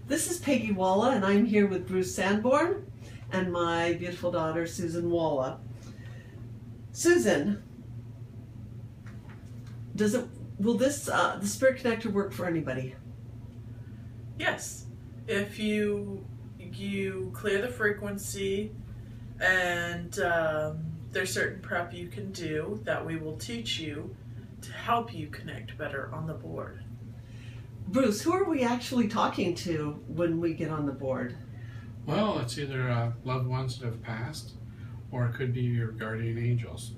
This is Peggy Walla, and I'm here with Bruce Sanborn and my beautiful daughter, Susan Walla. Susan, will the Spirit Connector work for anybody? Yes. If you clear the frequency and there's certain prep you can do that we will teach you to help you connect better on the board. Bruce, who are we actually talking to when we get on the board? Well, it's either loved ones that have passed, or it could be your guardian angels.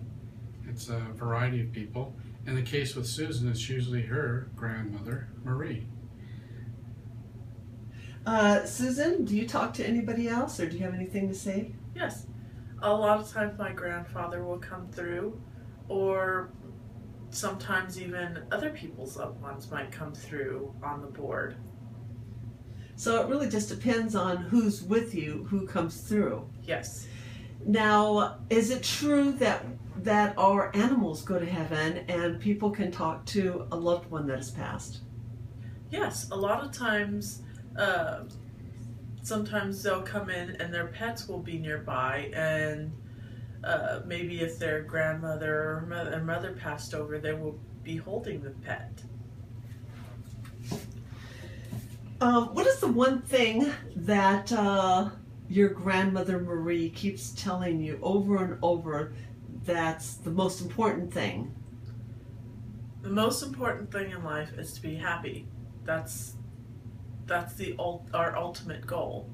It's a variety of people. In the case with Susan, it's usually her grandmother, Marie. Susan, do you talk to anybody else, or do you have anything to say? Yes. A lot of times my grandfather will come through, or sometimes even other people's loved ones might come through on the board. So it really just depends on who's with you, who comes through. Yes. Now, is it true that our animals go to heaven and people can talk to a loved one that has passed? Yes, a lot of times, sometimes they'll come in and their pets will be nearby, and maybe if their grandmother or mother passed over, they will be holding the pet. What is the one thing that your grandmother Marie keeps telling you over and over that's the most important thing? The most important thing in life is to be happy. That's our ultimate goal.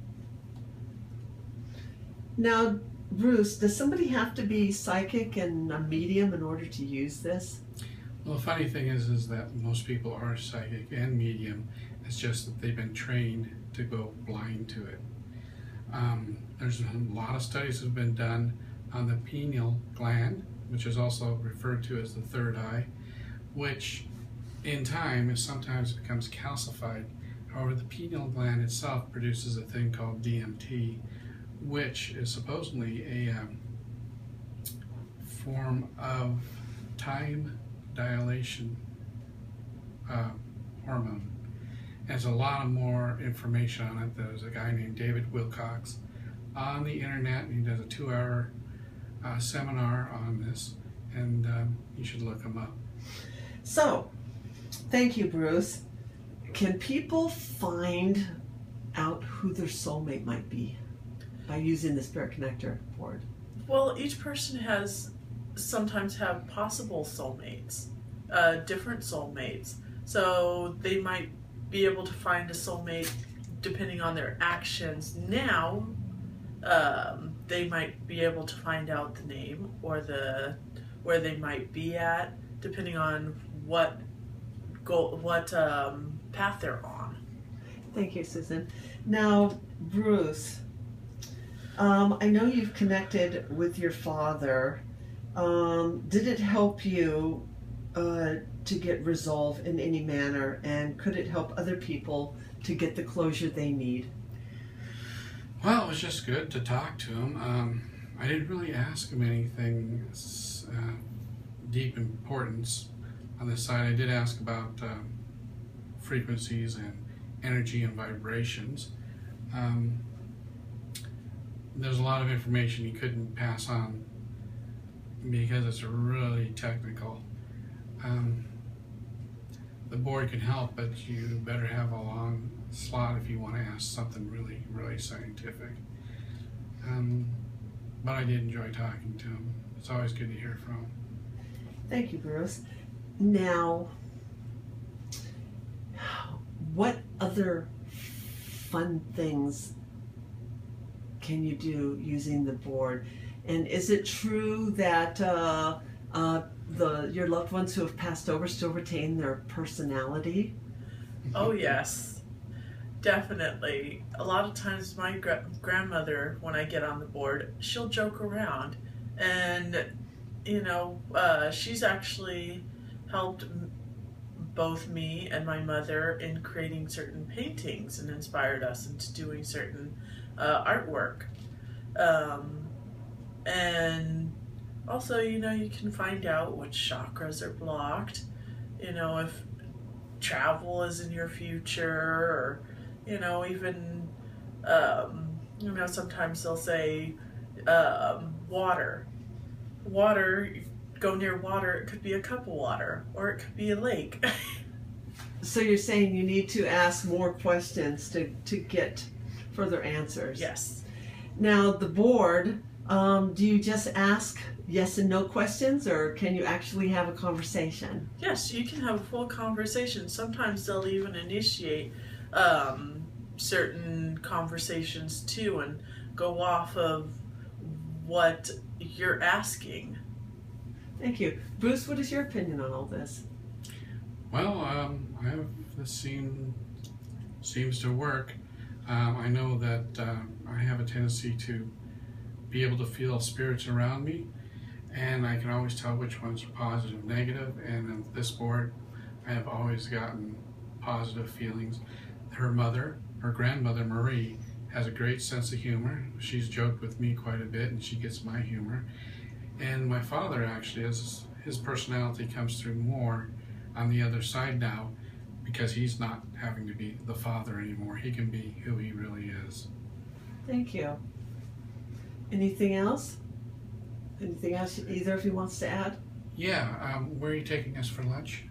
Now, Bruce, does somebody have to be psychic and a medium in order to use this? Well, the funny thing is that most people are psychic and medium. It's just that they've been trained to go blind to it. There's a lot of studies that have been done on the pineal gland, which is also referred to as the third eye, which in time sometimes becomes calcified. However, the pineal gland itself produces a thing called DMT, which is supposedly a form of time dilation hormone. There's a lot of more information on it. There's a guy named David Wilcox on the internet, and he does a 2-hour seminar on this, and you should look him up. So, thank you, Bruce. Can people find out who their soulmate might be by using the Spirit Connector board? Well, each person sometimes have possible soulmates, different soulmates. So they might be able to find a soulmate depending on their actions now. They might be able to find out the name or where they might be at, depending on what path they're on. Thank you, Susan. Now, Bruce, I know you've connected with your father. Did it help you to get resolve in any manner, and could it help other people to get the closure they need? Well, it was just good to talk to him. I didn't really ask him anything deep importance on this side. I did ask about frequencies and energy and vibrations. There's a lot of information he couldn't pass on because it's really technical. The board can help, but you better have a long slot if you want to ask something really, really scientific. But I did enjoy talking to him. It's always good to hear from him. Thank you, Bruce. Now, what other fun things can you do using the board? And is it true that your loved ones who have passed over still retain their personality? Oh yes, definitely. A lot of times my grandmother, when I get on the board, she'll joke around, and she's actually helped both me and my mother in creating certain paintings and inspired us into doing certain artwork. And also, you can find out which chakras are blocked, if travel is in your future, or You know, even, you know, sometimes they'll say water. Water, go near water, it could be a cup of water, or it could be a lake. So you're saying you need to ask more questions to get further answers. Yes. Now, the board, do you just ask yes and no questions, or can you actually have a conversation? Yes, you can have a full conversation. Sometimes they'll even initiate certain conversations too and go off of what you're asking. Thank you. Bruce, what is your opinion on all this? Well, this seems to work. I know that I have a tendency to be able to feel spirits around me, and I can always tell which ones are positive, negative. And in this board, I have always gotten positive feelings. Her grandmother Marie, has a great sense of humor. She's joked with me quite a bit, and she gets my humor. And my father actually, his personality comes through more on the other side now, because he's not having to be the father anymore. He can be who he really is. Thank you. Anything else? Anything else either of you wants to add? Yeah, where are you taking us for lunch?